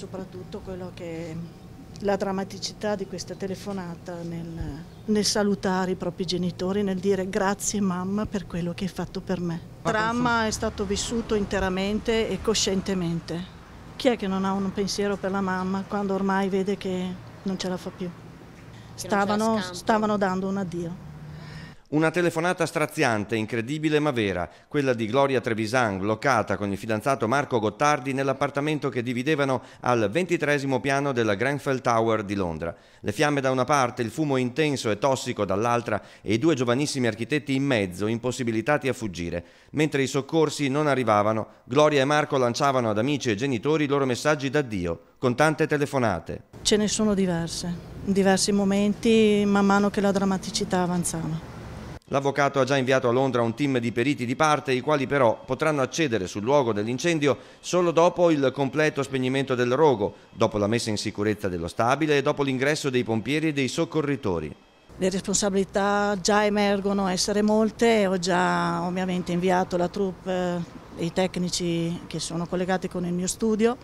soprattutto quello che la drammaticità di questa telefonata nel salutare i propri genitori, nel dire grazie mamma per quello che hai fatto per me. Il dramma è stato vissuto interamente e coscientemente. Chi è che non ha un pensiero per la mamma quando ormai vede che non ce la fa più? Stavano dando un addio. Una telefonata straziante, incredibile ma vera, quella di Gloria Trevisan, bloccata con il fidanzato Marco Gottardi nell'appartamento che dividevano al 23° piano della Grenfell Tower di Londra. Le fiamme da una parte, il fumo intenso e tossico dall'altra e i due giovanissimi architetti in mezzo, impossibilitati a fuggire. Mentre i soccorsi non arrivavano, Gloria e Marco lanciavano ad amici e genitori i loro messaggi d'addio, con tante telefonate. Ce ne sono diverse, in diversi momenti, man mano che la drammaticità avanzava. L'avvocato ha già inviato a Londra un team di periti di parte, i quali però potranno accedere sul luogo dell'incendio solo dopo il completo spegnimento del rogo, dopo la messa in sicurezza dello stabile e dopo l'ingresso dei pompieri e dei soccorritori. Le responsabilità già emergono essere molte, ho già ovviamente inviato la troupe e i tecnici che sono collegati con il mio studio.